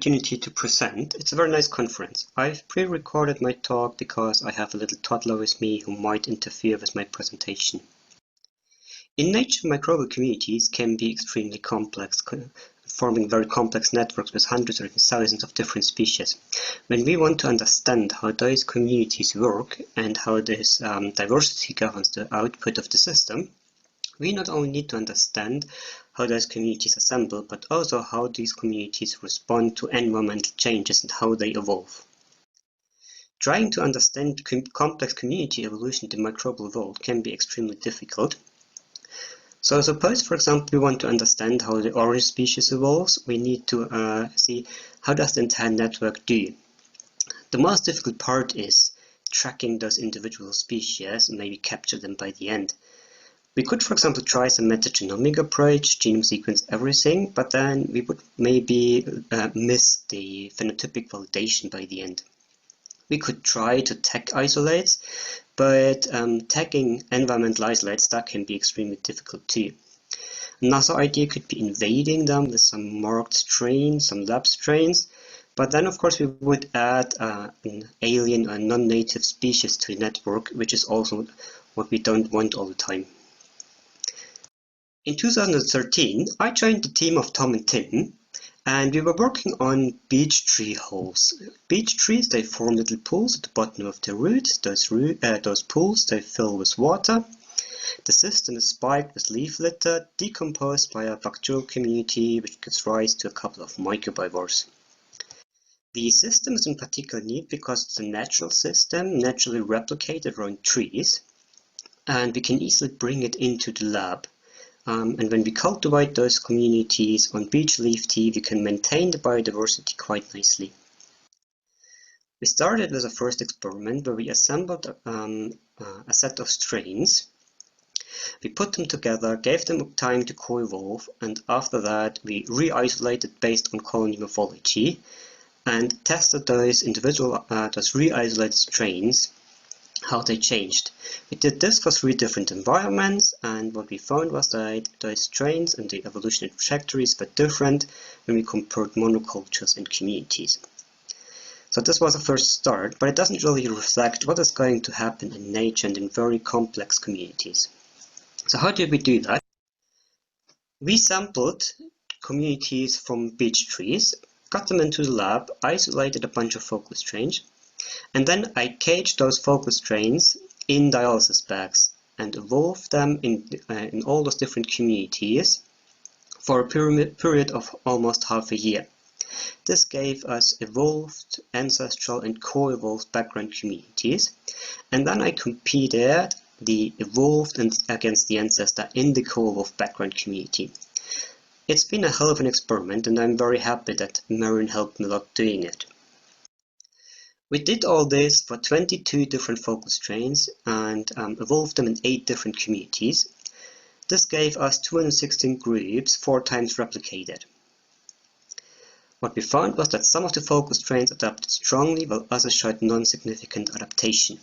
Opportunity to present. It's a very nice conference. I've pre-recorded my talk because I have a little toddler with me who might interfere with my presentation. In nature, microbial communities can be extremely complex, forming very complex networks with hundreds or even thousands of different species. When we want to understand how those communities work and how this diversity governs the output of the system, we not only need to understand how those communities assemble, but also how these communities respond to environmental changes and how they evolve. Trying to understand complex community evolution in the microbial world can be extremely difficult. So suppose, for example, we want to understand how the orange species evolves, we need to see how does the entire network do. The most difficult part is tracking those individual species and maybe capture them by the end. We could, for example, try some metagenomic approach, genome sequence everything, but then we would maybe miss the phenotypic validation by the end. We could try to tag isolates, but tagging environmental isolates, that can be extremely difficult too. Another idea could be invading them with some marked strains, some lab strains, but then of course we would add an alien or non-native species to the network, which is also what we don't want all the time. In 2013, I joined the team of Tom and Tim, and we were working on beech tree holes. Beech trees, they form little pools at the bottom of the roots. Those pools, they fill with water. The system is spiked with leaf litter, decomposed by a bacterial community, which gives rise to a couple of microbials. The system is in particular neat because it's a natural system, naturally replicated around trees, and we can easily bring it into the lab. And when we cultivate those communities on beech leaf tea, we can maintain the biodiversity quite nicely. We started with a first experiment where we assembled a set of strains. We put them together, gave them time to co-evolve, and after that we re-isolated based on colony morphology and tested those those re-isolated strains, how they changed. We did this for 3 different environments, and what we found was that those strains and the evolutionary trajectories were different when we compared monocultures and communities. So this was a first start, but it doesn't really reflect what is going to happen in nature and in very complex communities. So how did we do that? We sampled communities from beech trees, got them into the lab, isolated a bunch of focal strains, and then I caged those focal strains in dialysis bags and evolved them in all those different communities for a period of almost half a year. This gave us evolved, ancestral and co-evolved background communities, and then I compared the evolved against the ancestor in the co-evolved background community. It's been a hell of an experiment, and I'm very happy that Marin helped me a lot doing it. We did all this for 22 different focal strains and evolved them in 8 different communities. This gave us 216 groups, 4 times replicated. What we found was that some of the focal strains adapted strongly, while others showed non-significant adaptation.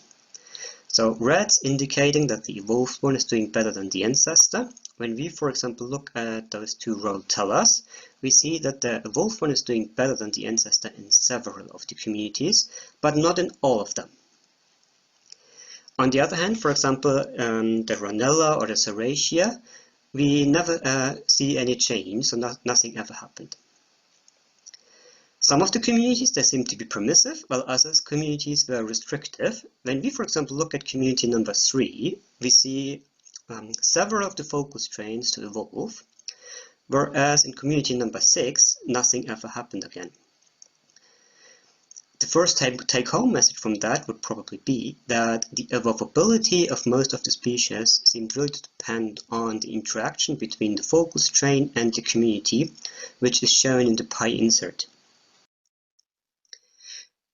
So red's indicating that the evolved one is doing better than the ancestor. When we, for example, look at those 2 rotellas, we see that the evolved one is doing better than the ancestor in several of the communities, but not in all of them. On the other hand, for example, the Ranella or the Serratia, we never see any change, so nothing ever happened. Some of the communities, they seem to be permissive, while others communities were restrictive. When we, for example, look at community number 3, we see several of the focal strains to evolve, whereas in community number 6, nothing ever happened again. The first take-home message from that would probably be that the evolvability of most of the species seemed really to depend on the interaction between the focal strain and the community, which is shown in the pie insert.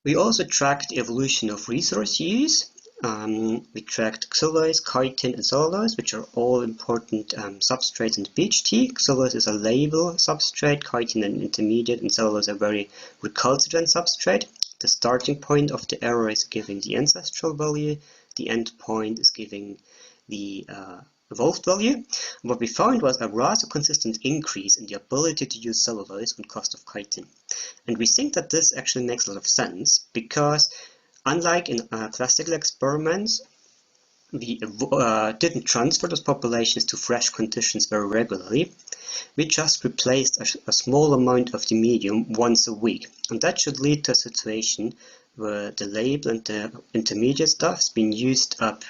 We also tracked the evolution of resource use. We tracked xylose, chitin, and cellulose, which are all important substrates in the beech tea. Xylose is a labile substrate, chitin an intermediate, and cellulose a very recalcitrant substrate. The starting point of the error is giving the ancestral value. The end point is giving the evolved value. What we found was a rather consistent increase in the ability to use cellulose on cost of chitin. And we think that this actually makes a lot of sense because, unlike in classical experiments, we didn't transfer those populations to fresh conditions very regularly. We just replaced a small amount of the medium once a week, and that should lead to a situation where the label and the intermediate stuff is being used up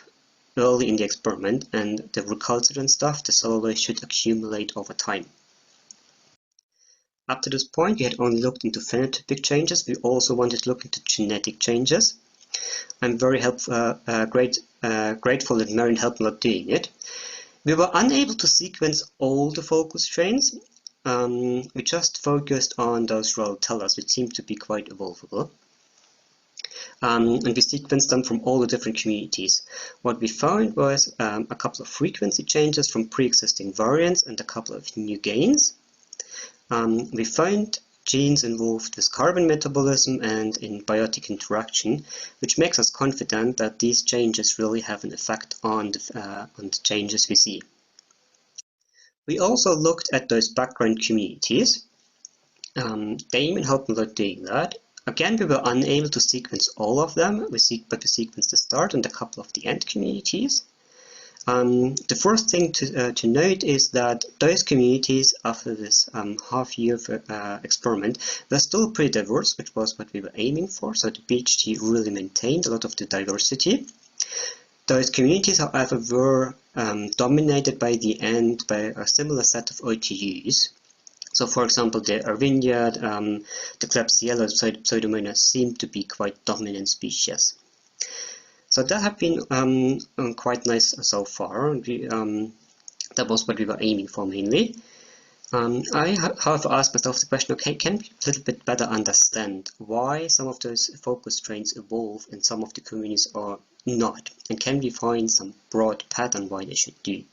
early in the experiment, and the recalcitrant stuff, the cellulose, should accumulate over time. Up to this point, we had only looked into phenotypic changes. We also wanted to look into genetic changes. I'm very grateful that Marion helped me out doing it. We were unable to sequence all the focus strains. We just focused on those rhodotellas, which seemed to be quite evolvable. And we sequenced them from all the different communities. What we found was a couple of frequency changes from pre-existing variants and a couple of new gains. We found genes involved with carbon metabolism and in biotic interaction, which makes us confident that these changes really have an effect on the changes we see. We also looked at those background communities. Damon helped me with doing that. Again, we were unable to sequence all of them, but we sequenced the start and a couple of the end communities. The first thing to note is that those communities, after this half-year experiment, were still pretty diverse, which was what we were aiming for, so the BHT really maintained a lot of the diversity. Those communities, however, were dominated by the end by a similar set of OTUs. So, for example, the Arvinia, the Klebsiella, Pseudomonas seemed to be quite dominant species. So that have been quite nice so far. That was what we were aiming for mainly. I, however, asked myself the question, okay, can we a little bit better understand why some of those focus strains evolve and some of the communities are not? And can we find some broad pattern why they should do?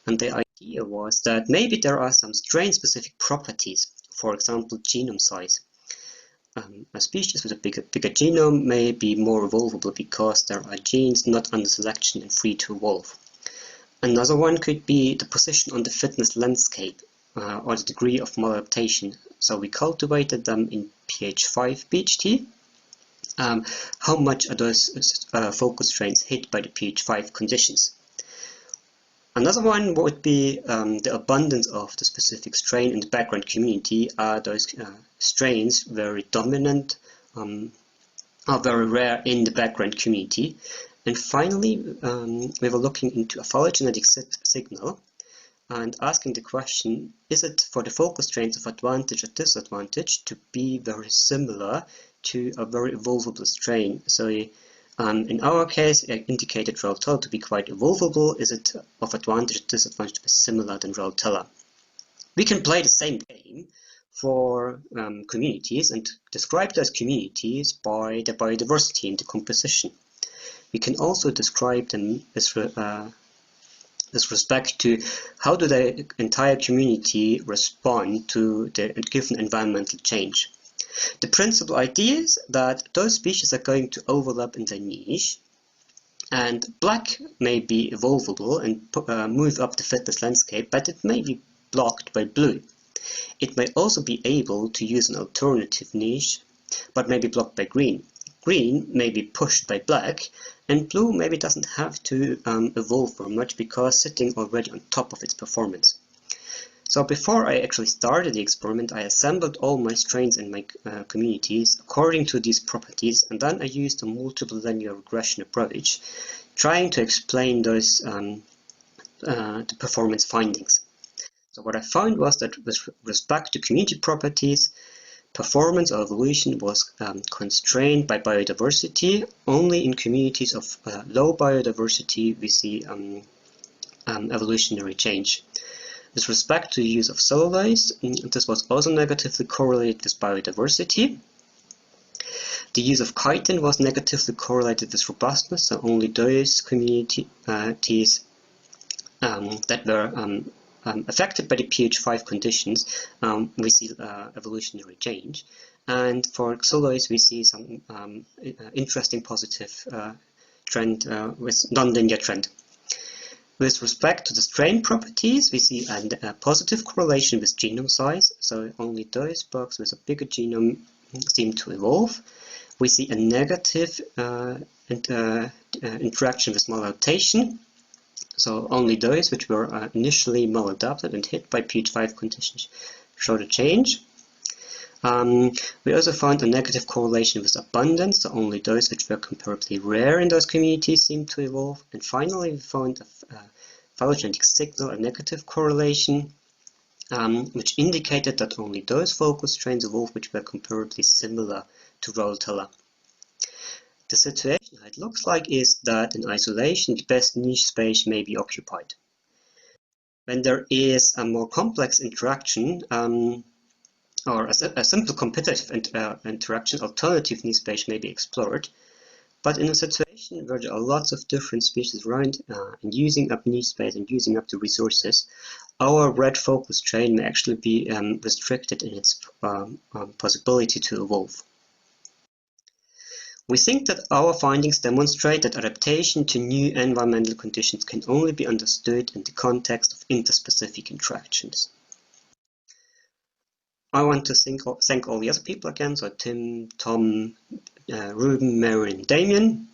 And the idea was that maybe there are some strain-specific properties, for example, genome size. A species with a bigger genome may be more evolvable because there are genes not under selection and free to evolve. Another one could be the position on the fitness landscape or the degree of maladaptation. So we cultivated them in pH 5 BHT. How much are those focus strains hit by the pH 5 conditions? Another one would be the abundance of the specific strain in the background community. Are those strains very dominant, are very rare in the background community? And finally, we were looking into a phylogenetic signal and asking the question, is it for the focus strains of advantage or disadvantage to be very similar to a very evolvable strain? So in our case, I indicated rhodotella to be quite evolvable. Is it of advantage or disadvantage to be similar than rhodotella? We can play the same game for communities and describe those communities by the biodiversity and the composition. We can also describe them with respect to how do the entire community respond to the given environmental change. The principal idea is that those species are going to overlap in their niche, and black may be evolvable and move up the fitness landscape, but it may be blocked by blue. It may also be able to use an alternative niche, but may be blocked by green. Green may be pushed by black, and blue maybe doesn't have to evolve very much because sitting already on top of its performance. So before I actually started the experiment, I assembled all my strains in my communities according to these properties, and then I used a multiple linear regression approach, trying to explain those the performance findings. So what I found was that with respect to community properties, performance or evolution was constrained by biodiversity. Only in communities of low biodiversity we see evolutionary change. With respect to the use of cellulose, this was also negatively correlated with biodiversity. The use of chitin was negatively correlated with robustness, so only those communities that were affected by the pH 5 conditions, we see evolutionary change. And for cellulose, we see some interesting positive trend with non-linear trend. With respect to the strain properties, we see a positive correlation with genome size, so only those bugs with a bigger genome seem to evolve. We see a negative interaction with maladaptation, so only those which were initially maladapted and hit by pH5 conditions showed a change. We also found a negative correlation with abundance, so only those which were comparably rare in those communities seemed to evolve. And finally, we found a phylogenetic signal, a negative correlation, which indicated that only those focus strains evolved which were comparably similar to Rotella. The situation, how it looks like, is that in isolation, the best niche space may be occupied. When there is a more complex interaction, or a simple competitive interaction, alternative niche space may be explored. But in a situation where there are lots of different species around and using up niche space and using up the resources, our red focus strain may actually be restricted in its possibility to evolve. We think that our findings demonstrate that adaptation to new environmental conditions can only be understood in the context of interspecific interactions. I want to thank all the other people again, so Tim, Tom, Ruben, Mary, and Damien.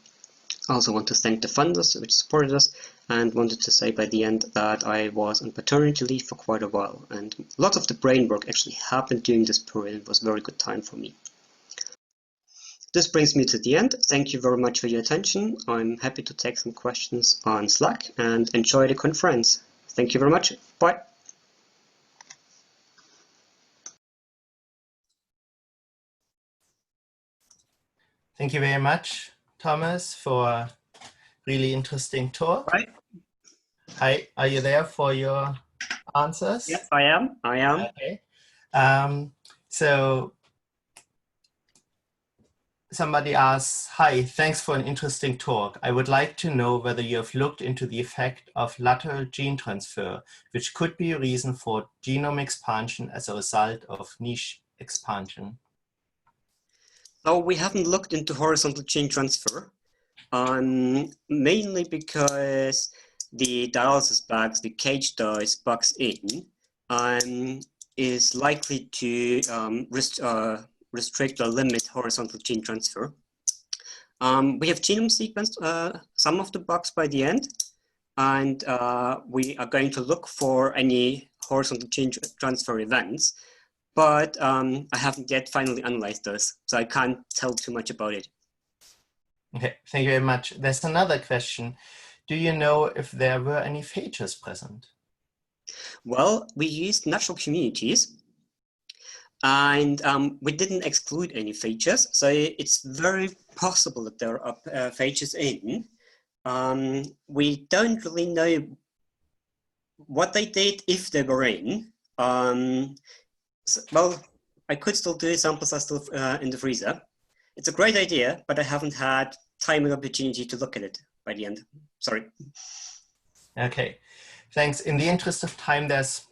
I also want to thank the funders which supported us, and wanted to say by the end that I was on paternity leave for quite a while, and lots of the brain work actually happened during this period. It was a very good time for me. This brings me to the end. Thank you very much for your attention. I'm happy to take some questions on Slack, and enjoy the conference. Thank you very much. Bye. Thank you very much, Thomas, for a really interesting talk. Right. Hi, are you there for your answers? Yes, I am. Okay. So somebody asks, hi, thanks for an interesting talk. I would like to know whether you have looked into the effect of lateral gene transfer, which could be a reason for genome expansion as a result of niche expansion. So we haven't looked into horizontal gene transfer, mainly because the dialysis bags, the cage dye bugs in, is likely to restrict or limit horizontal gene transfer. We have genome sequenced some of the bugs by the end, and we are going to look for any horizontal gene transfer events. But I haven't yet finally analyzed those, so I can't tell too much about it. Okay, thank you very much. There's another question. Do you know if there were any phages present? Well, we used natural communities, and we didn't exclude any phages, so it's very possible that there are phages in. We don't really know what they did, if they were in. Well, I could still do it. Samples are still in the freezer. It's a great idea, but I haven't had time and opportunity to look at it by the end. Sorry. Okay, thanks. In the interest of time, there's